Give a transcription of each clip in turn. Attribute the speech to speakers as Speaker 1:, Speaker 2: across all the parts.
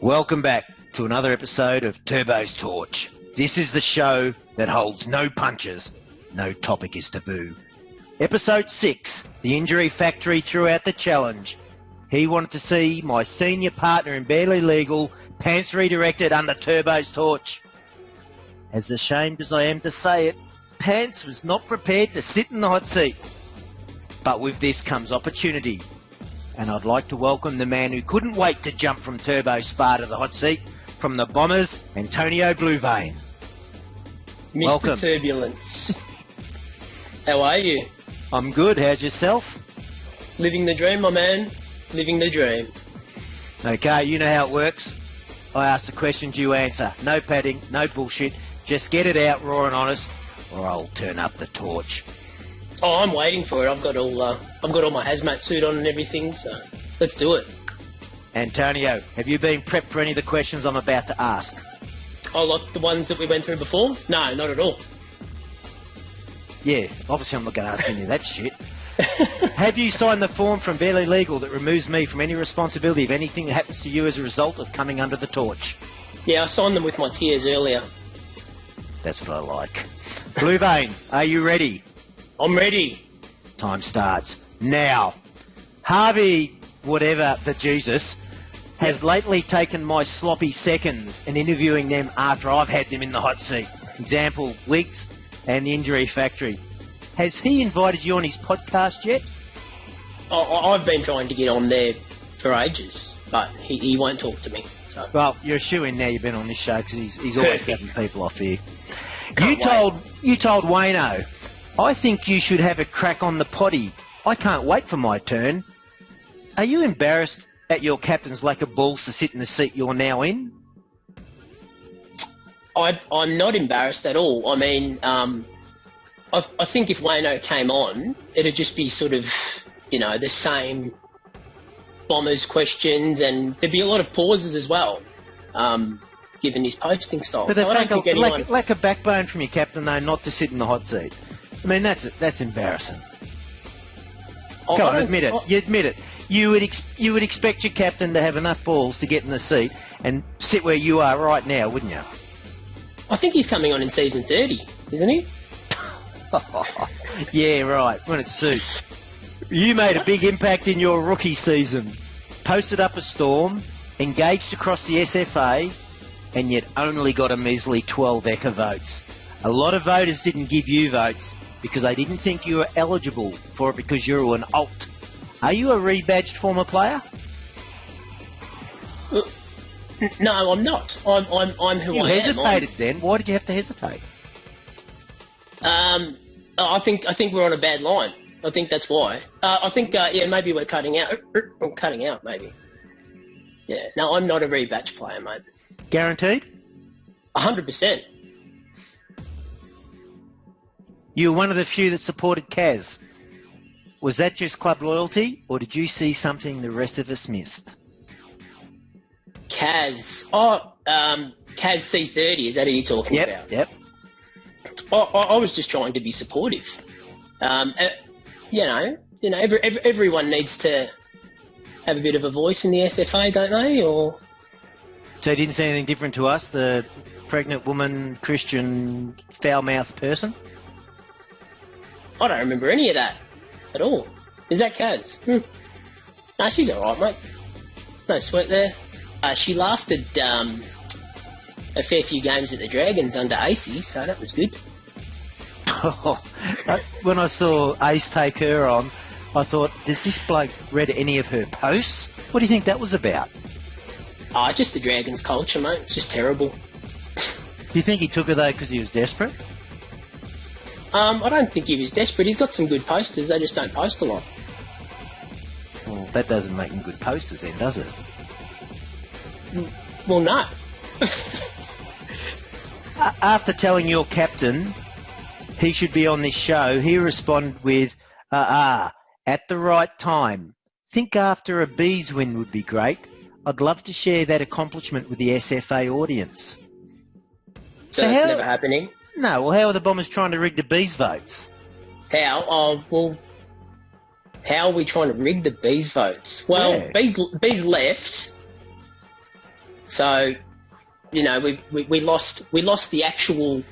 Speaker 1: Welcome back to another episode of Turbo's Torch. This is the show that holds no punches, no topic is taboo. Episode 6, the injury factory threw out the challenge. He wanted to see my senior partner in Barely Legal, pants redirected under Turbo's Torch. As ashamed as I am to say it, Pants was not prepared to sit in the hot seat. But with this comes opportunity. And I'd like to welcome the man who couldn't wait to jump from Turbo Spa to the hot seat, from the Bombers, Antonio BlueVein.
Speaker 2: Mr.
Speaker 1: Welcome.
Speaker 2: Turbulent. How are you?
Speaker 1: I'm good. How's yourself?
Speaker 2: Living the dream, my man. Living the dream.
Speaker 1: Okay, you know how it works. I ask the questions, you answer. No padding, no bullshit. Just get it out raw and honest, or I'll turn up the torch.
Speaker 2: Oh, I'm waiting for it. I've got all my hazmat suit on and everything, so let's do it.
Speaker 1: Antonio, have you been prepped for any of the questions I'm about to ask?
Speaker 2: Oh, like the ones that we went through before? No, not at all.
Speaker 1: Yeah, obviously I'm not going to ask any of that shit. Have you signed the form from Barely Legal that removes me from any responsibility of anything that happens to you as a result of coming under the torch?
Speaker 2: Yeah, I signed them with my tears earlier.
Speaker 1: That's what I like. BlueVein, are you ready?
Speaker 2: I'm ready.
Speaker 1: Time starts now. Harvey, whatever the Jesus, has lately taken my sloppy seconds and interviewing them after I've had them in the hot seat. Example, Wiggs and the Injury Factory. Has he invited you on his podcast yet?
Speaker 2: I've been trying to get on there for ages, but he won't talk to me. So.
Speaker 1: Well, you're a shoo-in now you've been on this show because he's always getting people off here. You told Wayno, I think you should have a crack on the potty. I can't wait for my turn. Are you embarrassed at your captain's lack of balls to sit in the seat you're now in?
Speaker 2: I'm not embarrassed at all. I mean, I think if Wayno came on, it'd just be sort of, the same Bombers questions, and there'd be a lot of pauses as well, given his posting style.
Speaker 1: But
Speaker 2: so I don't think
Speaker 1: lack of backbone from your captain, though, not to sit in the hot seat. I mean, that's embarrassing. Come on, admit it. You admit it. You would expect your captain to have enough balls to get in the seat and sit where you are right now, wouldn't you?
Speaker 2: I think he's coming on in season 30, isn't he?
Speaker 1: Yeah, right, when it suits. You made a big impact in your rookie season. Posted up a storm, engaged across the SFA, and yet only got a measly 12 Eka votes. A lot of voters didn't give you votes because they didn't think you were eligible for it because you're an alt. Are you a rebadged former player?
Speaker 2: No, I'm not. I'm who I am.
Speaker 1: You hesitated then. Why did you have to hesitate?
Speaker 2: I think we're on a bad line. I think that's why. I think maybe we're cutting out. Cutting out, maybe. Yeah. No, I'm not a rebatch player, mate.
Speaker 1: Guaranteed?
Speaker 2: 100%.
Speaker 1: You were one of the few that supported Kaz. Was that just club loyalty, or did you see something the rest of us missed?
Speaker 2: Kaz. Kaz C30, is that who you're talking about?
Speaker 1: Yep.
Speaker 2: I was just trying to be supportive. Everyone needs to have a bit of a voice in the SFA, don't they? Or
Speaker 1: so you didn't see anything different to us, the pregnant woman, Christian, foul-mouthed person?
Speaker 2: I don't remember any of that at all. Is that Kaz? No, she's all right, mate. No sweat there. She lasted a fair few games at the Dragons under AC, so that was good.
Speaker 1: When I saw Ace take her on, I thought, does this bloke read any of her posts? What do you think that was about?
Speaker 2: Just the Dragons culture, mate. It's just terrible.
Speaker 1: Do you think he took her, though, because he was desperate?
Speaker 2: I don't think he was desperate. He's got some good posters. They just don't post a lot.
Speaker 1: Well, that doesn't make him good posters then, does it?
Speaker 2: Well, no.
Speaker 1: After telling your captain he should be on this show, he responded with, at the right time. Think after a Bees win would be great. I'd love to share that accomplishment with the SFA audience.
Speaker 2: So that's never happening?
Speaker 1: No, well, how are the Bombers trying to rig the Bees votes?
Speaker 2: How? How are we trying to rig the Bees votes? Well,
Speaker 1: yeah.
Speaker 2: B left, So, you know, we lost the actual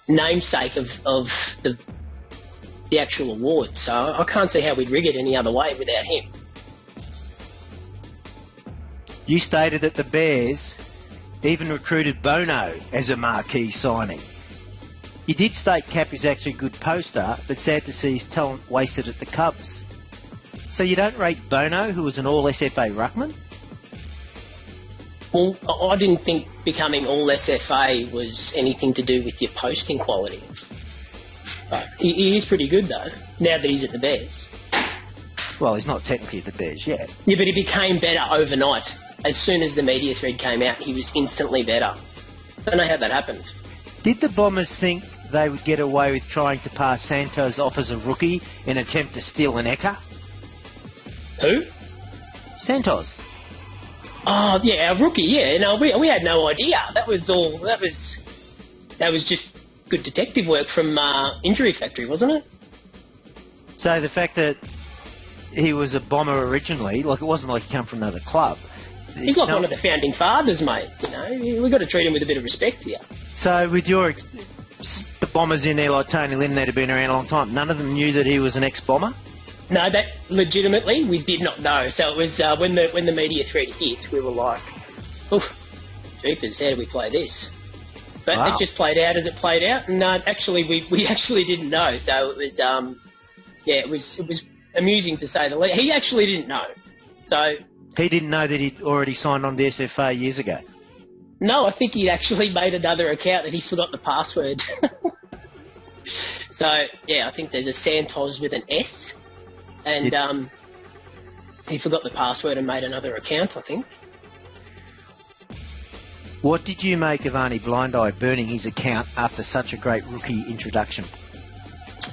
Speaker 2: namesake of the actual award. So I can't see how we'd rig it any other way without him.
Speaker 1: You stated that the Bears even recruited Bono as a marquee signing. You did state Cap is actually a good poster, but sad to see his talent wasted at the Cubs. So you don't rate Bono, who was an all-SFA ruckman?
Speaker 2: Well, I didn't think becoming all-SFA was anything to do with your posting quality. But he is pretty good, though, now that he's at the Bears.
Speaker 1: Well, he's not technically at the Bears yet.
Speaker 2: Yeah, but he became better overnight. As soon as the media thread came out, he was instantly better. I don't know how that happened.
Speaker 1: Did the Bombers think they would get away with trying to pass Santos off as a rookie in an attempt to steal an Eka?
Speaker 2: Who?
Speaker 1: Santos.
Speaker 2: Oh, yeah, a rookie, yeah. No, we had no idea. That was just good detective work from Injury Factory, wasn't it?
Speaker 1: So the fact that he was a Bomber originally, like it wasn't like he come from another club.
Speaker 2: He's like one of the founding fathers, mate. You know, we've got to treat him with a bit of respect here.
Speaker 1: So with the Bombers in there like Tony Lynn that had been around a long time, none of them knew that he was an ex-Bomber?
Speaker 2: No, that legitimately we did not know. So it was when the media thread hit, we were like, "Oof, jeepers, how do we play this?" But
Speaker 1: Wow.
Speaker 2: It just played out as it played out, and actually we actually didn't know. So it was it was amusing to say the least. He actually didn't know. So
Speaker 1: He didn't know that he'd already signed on to SFA years ago.
Speaker 2: no, I think he'd actually made another account and he forgot the password. So yeah, I think there's a Santos with an S. And he forgot the password and made another account, I think.
Speaker 1: What did you make of Arnie Blindeye burning his account after such a great rookie introduction?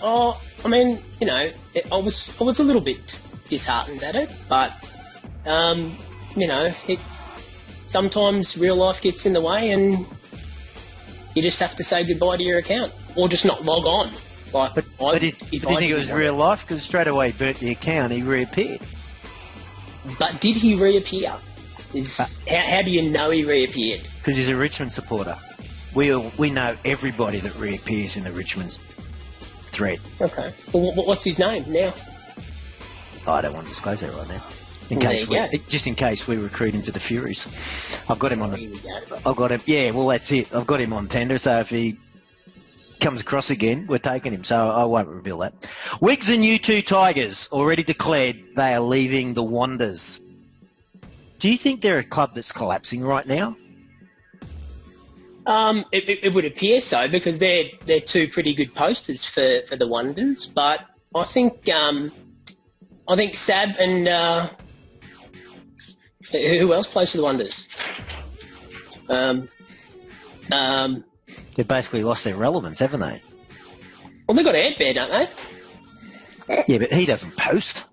Speaker 2: Oh, I mean, you know, I was a little bit disheartened at it, but you know, sometimes real life gets in the way, and you just have to say goodbye to your account, or just not log on. Like,
Speaker 1: But did you think it was real life? Because straight away he burnt the account, he reappeared.
Speaker 2: But did he reappear? How do you know he reappeared?
Speaker 1: Because he's a Richmond supporter. We know everybody that reappears in the Richmond thread.
Speaker 2: Okay. Well, what's his name now?
Speaker 1: I don't want to disclose that right now. Just in case we recruit him to the Furies. I've got him on. I've got him. Yeah, well that's it. I've got him on tender. So if he comes across again, we're taking him. So I won't reveal that. Wigs and U2 Tigers already declared they are leaving the Wanderers. Do you think they're a club that's collapsing right now?
Speaker 2: It would appear so, because they're two pretty good posters for the Wanderers. But I think Sab and who else plays for the Wanderers?
Speaker 1: They've basically lost their relevance, haven't they?
Speaker 2: Well, they've got Ed Bear, don't they?
Speaker 1: Yeah, but he doesn't post.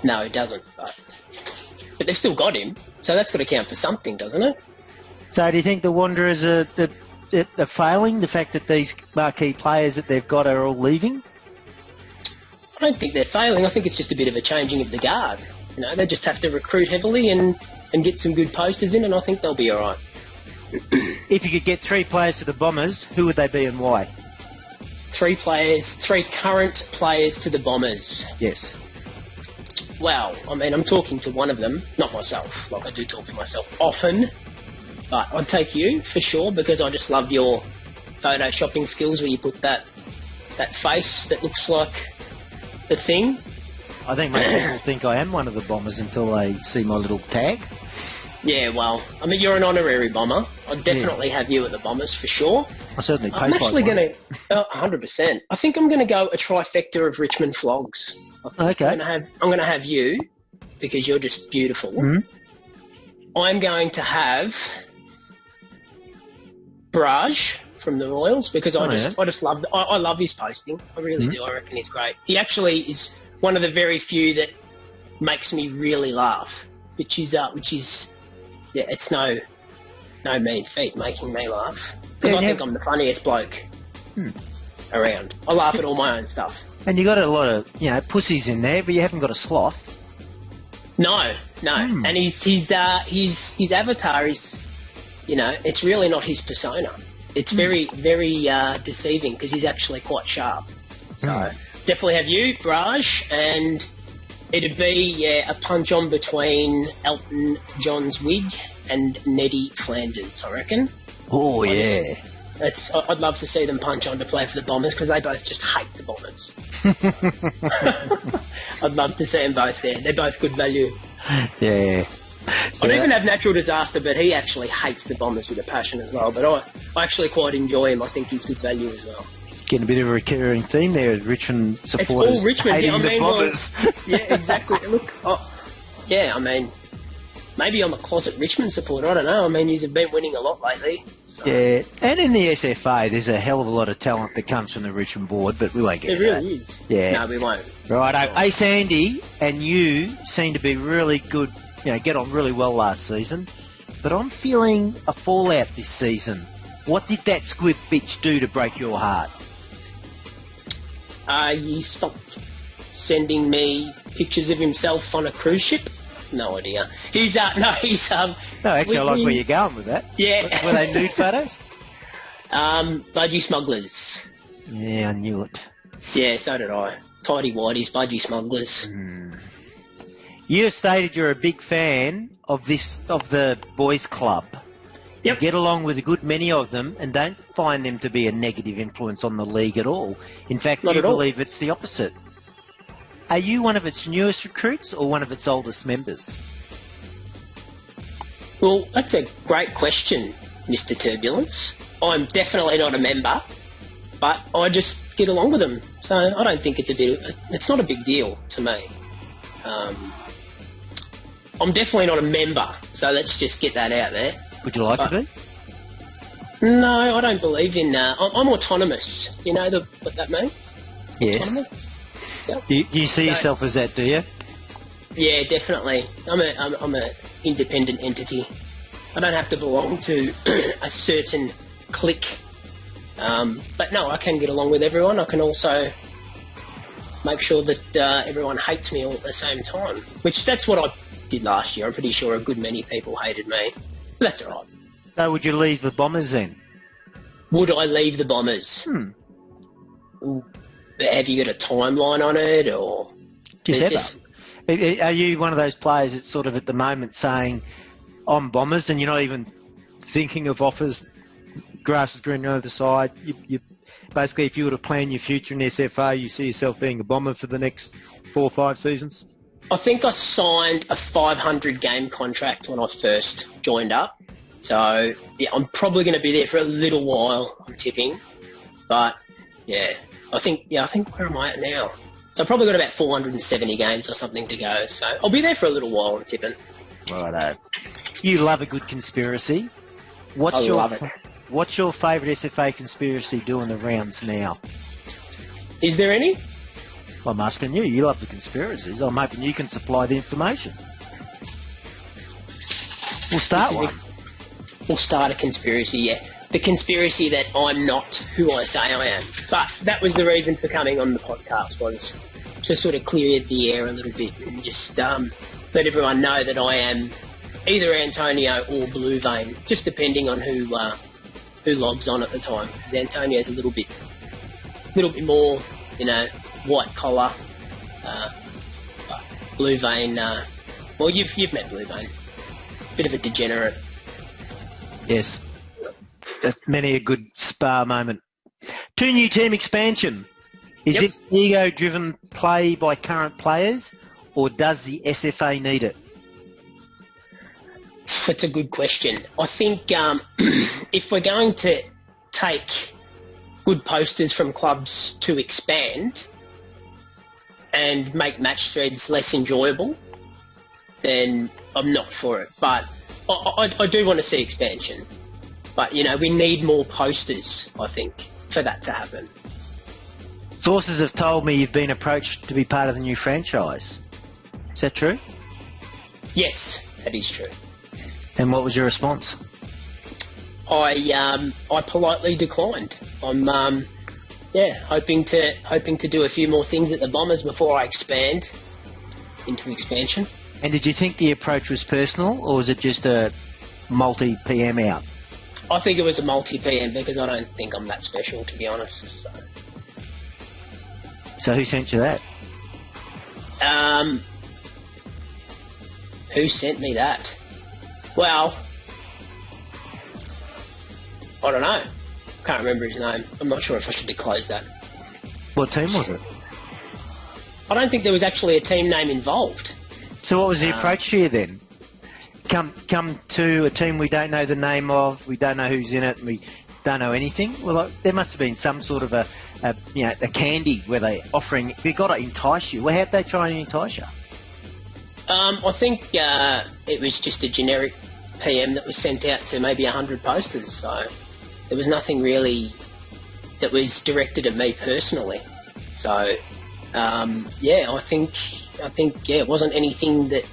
Speaker 2: No, he doesn't. But they've still got him, so that's got to count for something, doesn't it?
Speaker 1: So do you think the Wanderers are failing, the fact that these marquee players that they've got are all leaving?
Speaker 2: I don't think they're failing. I think it's just a bit of a changing of the guard. You know, they just have to recruit heavily and get some good posters in, and I think they'll be all right.
Speaker 1: If you could get 3 players to the Bombers, who would they be and why?
Speaker 2: 3 current players to the Bombers.
Speaker 1: Yes.
Speaker 2: Well, I mean, I'm talking to one of them, not myself. Like, I do talk to myself often. But I'd take you, for sure, because I just love your photoshopping skills where you put that face that looks like the thing.
Speaker 1: I think most people think I am one of the Bombers until they see my little tag.
Speaker 2: Yeah, well, I mean, you're an honorary Bomber. I'd definitely have you at the Bombers, for sure.
Speaker 1: I certainly post
Speaker 2: I'm actually
Speaker 1: like
Speaker 2: going to, 100%. I think I'm going to go a trifecta of Richmond flogs.
Speaker 1: Okay.
Speaker 2: I'm going to have you, because you're just beautiful.
Speaker 1: Mm-hmm.
Speaker 2: I'm going to have Braj from the Royals, because I just love I love his posting. I really do. I reckon he's great. He actually is one of the very few that makes me really laugh, which is yeah, it's no mean feat making me laugh, because I think I'm the funniest bloke around. I laugh at all my own stuff.
Speaker 1: And you got a lot of pussies in there, but you haven't got a sloth.
Speaker 2: No, no. And his avatar is, it's really not his persona. It's very, very deceiving because he's actually quite sharp. So definitely have you, Raj, and it'd be a punch on between Elton John's wig and Neddy Flanders, I reckon.
Speaker 1: Oh, yeah.
Speaker 2: I'd love to see them punch on to play for the Bombers because they both just hate the Bombers. I'd love to see them both there. They're both good value.
Speaker 1: Yeah.
Speaker 2: I'd even have Natural Disaster, but he actually hates the Bombers with a passion as well. But I actually quite enjoy him. I think he's good value as well.
Speaker 1: Getting a bit of a recurring theme there, Richmond supporters
Speaker 2: it's all Richmond.
Speaker 1: hating the Bombers.
Speaker 2: Yeah, exactly. Look, maybe I'm a closet Richmond supporter. I don't know. I mean, you've been winning a lot lately. So.
Speaker 1: Yeah, and in the SFA, there's a hell of a lot of talent that comes from the Richmond board, but we won't get into that.
Speaker 2: It really is.
Speaker 1: Yeah.
Speaker 2: No, we won't.
Speaker 1: Right, Ace Andy and you seem to be really good, get on really well last season, but I'm feeling a fallout this season. What did that squib bitch do to break your heart?
Speaker 2: He stopped sending me pictures of himself on a cruise ship. No idea. No,
Speaker 1: actually, I like where you're going with that.
Speaker 2: Yeah.
Speaker 1: Were they nude photos?
Speaker 2: Budgie smugglers.
Speaker 1: Yeah, I knew it.
Speaker 2: Yeah, so did I. Tidy whities, budgie smugglers.
Speaker 1: You have stated you're a big fan of the boys' club.
Speaker 2: Yep.
Speaker 1: You get along with a good many of them and don't find them to be a negative influence on the league at all. In fact, you believe it's the opposite. Are you one of its newest recruits or one of its oldest members?
Speaker 2: Well, that's a great question, Mr. Turbulence. I'm definitely not a member, but I just get along with them. So I don't think it's not a big deal to me. I'm definitely not a member, so let's just get that out there.
Speaker 1: Would you like to be?
Speaker 2: No, I don't believe in... I'm autonomous. You know what that means?
Speaker 1: Yes.
Speaker 2: Autonomous? Yep.
Speaker 1: Do you see yourself as that, do you?
Speaker 2: Yeah, definitely. I'm an independent entity. I don't have to belong to a certain clique. But no, I can get along with everyone. I can also make sure that everyone hates me all at the same time. That's what I did last year. I'm pretty sure a good many people hated me. But that's all right.
Speaker 1: So would you leave the Bombers then?
Speaker 2: Would I leave the Bombers? Have you got a timeline on it, or
Speaker 1: just ever? Are you one of those players that's sort of at the moment saying, I'm Bombers, and you're not even thinking of offers, grass is green on the other side? You basically, if you were to plan your future in SFA, you see yourself being a Bomber for the next 4 or 5 seasons?
Speaker 2: I think I signed a 500-game contract when I first joined up. So, yeah, I'm probably going to be there for a little while, I'm tipping. But, yeah, I think where am I at now? So I've probably got about 470 games or something to go. So I'll be there for a little while, I'm tipping.
Speaker 1: Righto. You love a good conspiracy.
Speaker 2: Love it.
Speaker 1: What's your favourite SFA conspiracy doing the rounds now?
Speaker 2: Is there any?
Speaker 1: I'm asking you. You love the conspiracies. I'm hoping you can supply the information. We'll start one.
Speaker 2: We'll start a conspiracy, yeah. The conspiracy that I'm not who I say I am. But that was the reason for coming on the podcast, was to sort of clear the air a little bit and just let everyone know that I am either Antonio or BlueVein, just depending on who logs on at the time. Because Antonio's a little bit more, white collar. BlueVein, well, you've met BlueVein. Bit of a degenerate.
Speaker 1: Yes. Many a good spa moment. 2 new team expansion. Is it ego-driven play by current players, or does the SFA need it?
Speaker 2: That's a good question. I think if we're going to take good posters from clubs to expand and make match threads less enjoyable, then I'm not for it. But I do want to see expansion. But, we need more posters, I think, for that to happen.
Speaker 1: Sources have told me you've been approached to be part of the new franchise. Is that true?
Speaker 2: Yes, that is true.
Speaker 1: And what was your response?
Speaker 2: I politely declined. I'm hoping to do a few more things at the Bombers before I expand into expansion.
Speaker 1: And did you think the approach was personal, or was it just a multi-PM out?
Speaker 2: I think it was a multi-PM because I don't think I'm that special, to be honest.
Speaker 1: So who sent you that?
Speaker 2: Who sent me that? Well, I don't know. Can't remember his name. I'm not sure if I should disclose that.
Speaker 1: What team was it?
Speaker 2: I don't think there was actually a team name involved.
Speaker 1: So what was the approach here then? Come to a team we don't know the name of, we don't know who's in it, and we don't know anything? Well, there must have been some sort of a candy where they got to entice you. Well, how'd they try and entice you?
Speaker 2: I think it was just a generic PM that was sent out to maybe 100 posters, so there was nothing really that was directed at me personally. So, I think it wasn't anything that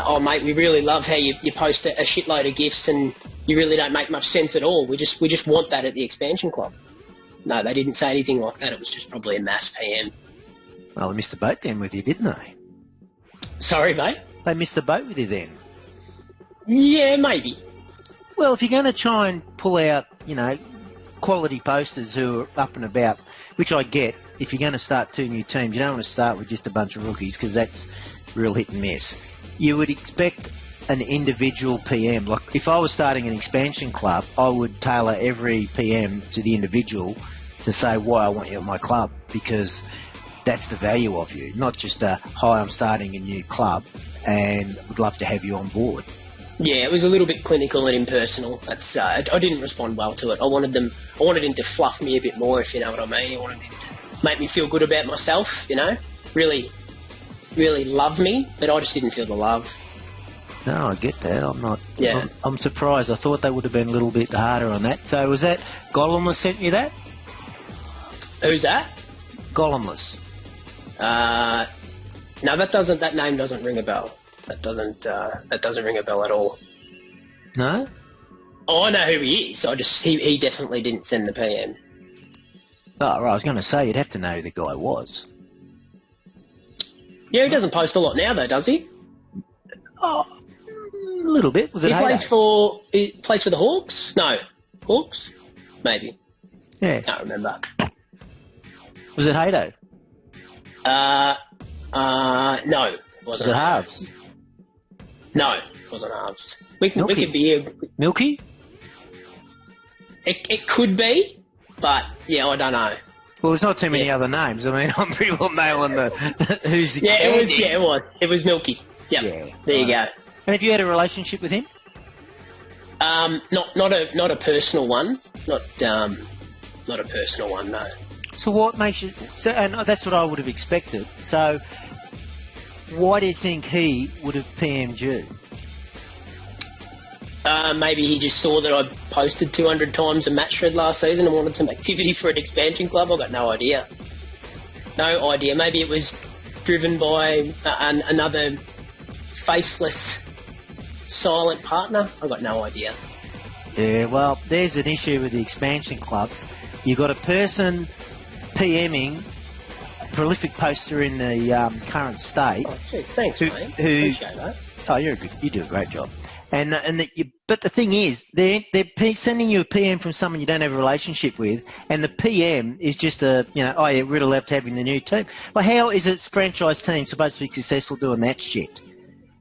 Speaker 2: oh mate, we really love how you post a shitload of GIFs and you really don't make much sense at all. We just want that at the expansion club. No, they didn't say anything like that. It was just probably a mass PM.
Speaker 1: Well, they missed the boat then with you, didn't they?
Speaker 2: Sorry, mate?
Speaker 1: They missed the boat with you then.
Speaker 2: Yeah, maybe.
Speaker 1: Well, if you're going to try and pull out, quality posters who are up and about, which I get, if you're going to start 2 new teams, you don't want to start with just a bunch of rookies because that's real hit and miss. You would expect an individual PM. Like if I was starting an expansion club, I would tailor every PM to the individual to say why I want you at my club, because that's the value of you, not just hi, I'm starting a new club and would love to have you on board.
Speaker 2: Yeah, it was a little bit clinical and impersonal. That's I didn't respond well to it. I wanted him to fluff me a bit more, if you know what I mean. I wanted him to make me feel good about myself, really, really love me, but I just didn't feel the love.
Speaker 1: No, I get that. I'm not.
Speaker 2: Yeah.
Speaker 1: I'm surprised. I thought they would have been a little bit harder on that. So was that Gollumless sent you that?
Speaker 2: Who's that?
Speaker 1: Gollumless.
Speaker 2: No, that name doesn't ring a bell. That doesn't ring a bell at all.
Speaker 1: No?
Speaker 2: Oh, I know who he is. He definitely didn't send the PM.
Speaker 1: Oh, right, I was going to say you'd have to know who the guy was.
Speaker 2: Yeah, he doesn't post a lot now, though, does he?
Speaker 1: Oh, a little bit. Was it
Speaker 2: He plays for the Hawks? No, Hawks? Maybe.
Speaker 1: Yeah.
Speaker 2: Can't remember.
Speaker 1: Was it Hato?
Speaker 2: No, it wasn't.
Speaker 1: Was it Harves?
Speaker 2: No, it wasn't Harves. We could be
Speaker 1: Milky?
Speaker 2: It could be, but yeah, I don't know.
Speaker 1: Well, there's not too many other names. I mean, I'm pretty well nailing who's expanding.
Speaker 2: It was Milky. Yep. Yeah, there you go.
Speaker 1: And have you had a relationship with him?
Speaker 2: Not a personal one. Not a personal one. No.
Speaker 1: So what makes you? So, and that's what I would have expected. So, why do you think he would have PM'd you?
Speaker 2: Maybe he just saw that I posted 200 times a match thread last season and wanted some activity for an expansion club. I've got no idea. No idea. Maybe it was driven by another faceless, silent partner. I've got no idea.
Speaker 1: Yeah, well, there's an issue with the expansion clubs. You've got a person PMing, prolific poster in the current state.
Speaker 2: Oh, gee, thanks, mate. Appreciate that.
Speaker 1: Oh, you do a great job. But the thing is, they're sending you a PM from someone you don't have a relationship with, and the PM is just we'd love to having the new team. Well, how is a franchise team supposed to be successful doing that shit?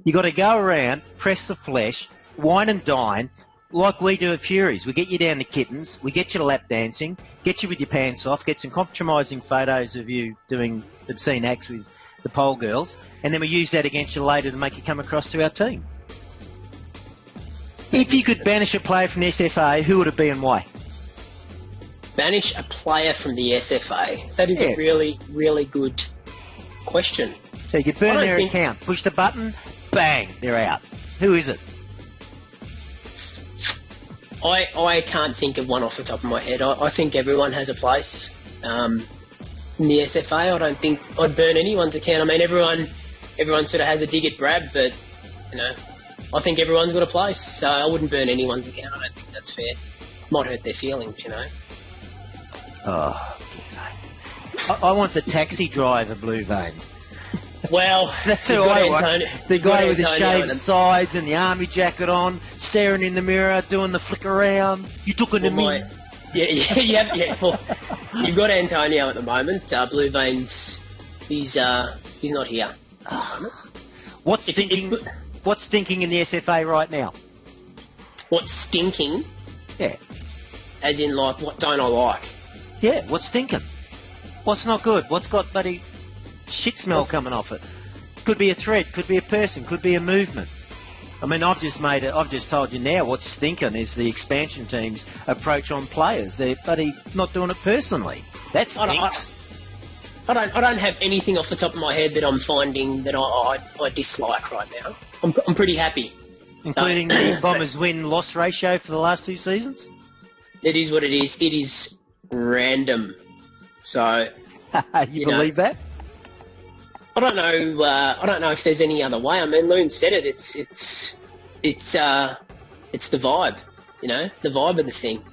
Speaker 1: You got to go around, press the flesh, wine and dine, like we do at Furies. We get you down to kittens, we get you to lap dancing, get you with your pants off, get some compromising photos of you doing obscene acts with the pole girls, and then we use that against you later to make you come across to our team. If you could banish a player from the SFA, who would it be and why?
Speaker 2: Banish a player from the SFA? That is a really, really good question.
Speaker 1: So you could burn their account, push the button, bang, they're out. Who is it?
Speaker 2: I can't think of one off the top of my head. I think everyone has a place in the SFA. I don't think I'd burn anyone's account. I mean, everyone sort of has a dig at Brad, but, I think everyone's got a place, so I wouldn't burn anyone's account. I don't think that's fair. Might hurt their feelings,
Speaker 1: Oh, BlueVein. I want the taxi driver, BlueVein.
Speaker 2: Well,
Speaker 1: That's
Speaker 2: you've
Speaker 1: who
Speaker 2: got
Speaker 1: I want.
Speaker 2: Antonio-
Speaker 1: The
Speaker 2: you've got
Speaker 1: guy with the
Speaker 2: Antonio
Speaker 1: shaved
Speaker 2: and a-
Speaker 1: sides and the army jacket on, staring in the mirror, doing the flick around. You took it to me.
Speaker 2: Well, you've got Antonio at the moment. BlueVein's, he's not here.
Speaker 1: What's stinking? What's stinking in the SFA right now?
Speaker 2: What's stinking?
Speaker 1: Yeah,
Speaker 2: As in, like, what don't I like?
Speaker 1: yeah. What's stinking? What's not good? What's got bloody shit smell coming off it? Could be a thread, could be a person, could be a movement. I mean, I've just told you now what's stinking is the expansion team's approach on players. They're bloody not doing it personally. That stinks.
Speaker 2: I don't have anything off the top of my head that I'm finding that I dislike right now. I'm pretty happy.
Speaker 1: Including the Bombers win-loss ratio for the last 2 seasons?
Speaker 2: It is what it is. It is random. So
Speaker 1: you believe that?
Speaker 2: I don't know. I don't know if there's any other way. I mean, Loon said it. It's the vibe. You know, the vibe of the thing.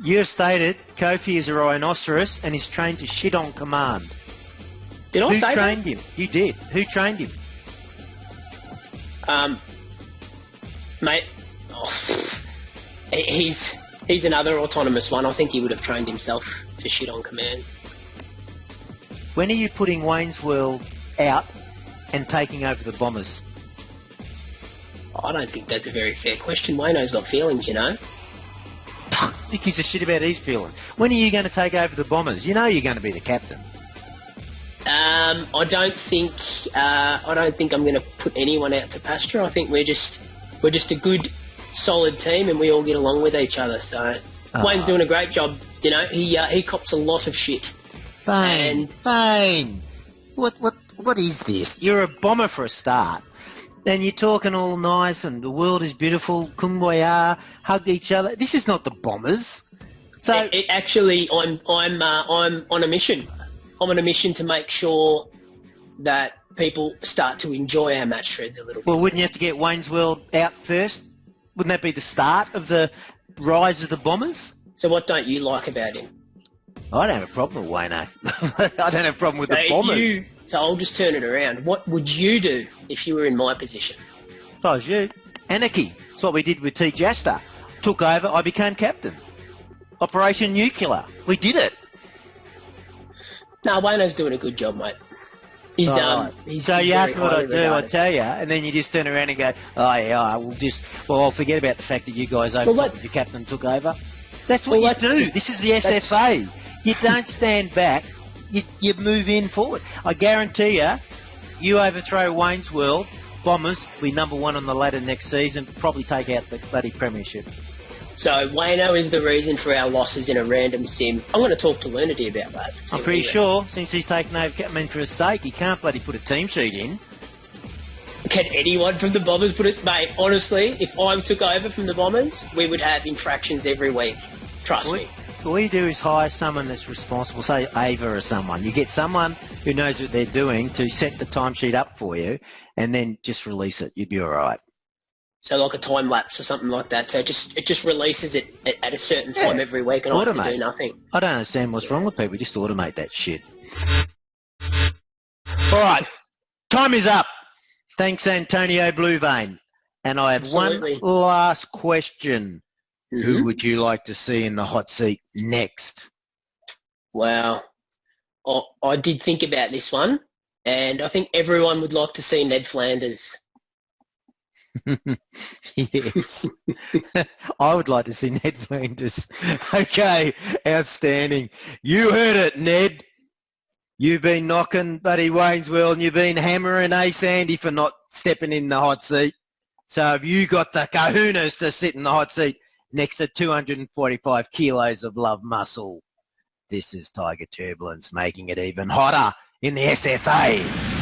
Speaker 1: You have stated Kofi is a rhinoceros and is trained to shit on command.
Speaker 2: Did I
Speaker 1: Who
Speaker 2: say
Speaker 1: trained him? You did. Who trained him?
Speaker 2: Mate? He's another autonomous one. I think he would have trained himself to shit on command.
Speaker 1: When are you putting Wayne's World out and taking over the Bombers?
Speaker 2: I don't think that's a very fair question. Wayno's got feelings, you know.
Speaker 1: He gives a shit about his feelings. When are you going to take over the Bombers? You know you're going to be the captain.
Speaker 2: I don't think I'm going to put anyone out to pasture. I think we're just a good, solid team, and we all get along with each other. So Wayne's doing a great job. You know, he cops a lot of shit.
Speaker 1: Fine. What is this? You're a bomber for a start. Then you're talking all nice and the world is beautiful, kumbaya, hug each other. This is not the Bombers. So
Speaker 2: Actually, I'm on a mission. I'm on a mission to make sure that people start to enjoy our match threads a little bit.
Speaker 1: Well, wouldn't you have to get Wayne's World out first? Wouldn't that be the start of the rise of the Bombers?
Speaker 2: So what don't you like about him?
Speaker 1: I don't have a problem with Wayne. I don't have a problem with the Bombers.
Speaker 2: So I'll just turn it around. What would you do if you were in my position?
Speaker 1: If I was you, anarchy. That's what we did with T. Jasta. Took over, I became captain. Operation Nuclear. We did it.
Speaker 2: No, Wayno's doing a good job, mate. He's
Speaker 1: so you ask me what I do, I tell you, and then you just turn around and go, oh yeah, I'll forget about the fact that you guys overtopped your captain took over. That's what you do. This is the SFA. You don't stand back. You move in forward. I guarantee you overthrow Wayne's World, Bombers, be number 1 on the ladder next season, probably take out the bloody premiership.
Speaker 2: So Wayno is the reason for our losses in a random sim. I'm going to talk to Lunity about that.
Speaker 1: I'm pretty sure, since he's taken over, I mean, for his sake, he can't bloody put a team sheet in.
Speaker 2: Can anyone from the Bombers put it? Mate, honestly, if I took over from the Bombers, we would have infractions every week. Trust me.
Speaker 1: All you do is hire someone that's responsible, say Ava or someone. You get someone who knows what they're doing to set the timesheet up for you and then just release it. You'd be all right.
Speaker 2: So like a time lapse or something like that. So it just releases it at a certain time every week and I have to do nothing.
Speaker 1: I don't understand what's wrong with people. Just automate that shit. All right. Time is up. Thanks, Antonio BlueVein. And I have one last question. Mm-hmm. Who would you like to see in the hot seat next?
Speaker 2: Well, I did think about this one, and I think everyone would like to see Ned Flanders.
Speaker 1: Yes. I would like to see Ned Flanders. Okay, outstanding. You heard it, Ned. You've been knocking Buddy Wayne's World and you've been hammering Ace Andy for not stepping in the hot seat. So have you got the kahunas to sit in the hot seat next to 245 kilos of love muscle? This is Tiger Turbulence making it even hotter in the SFA.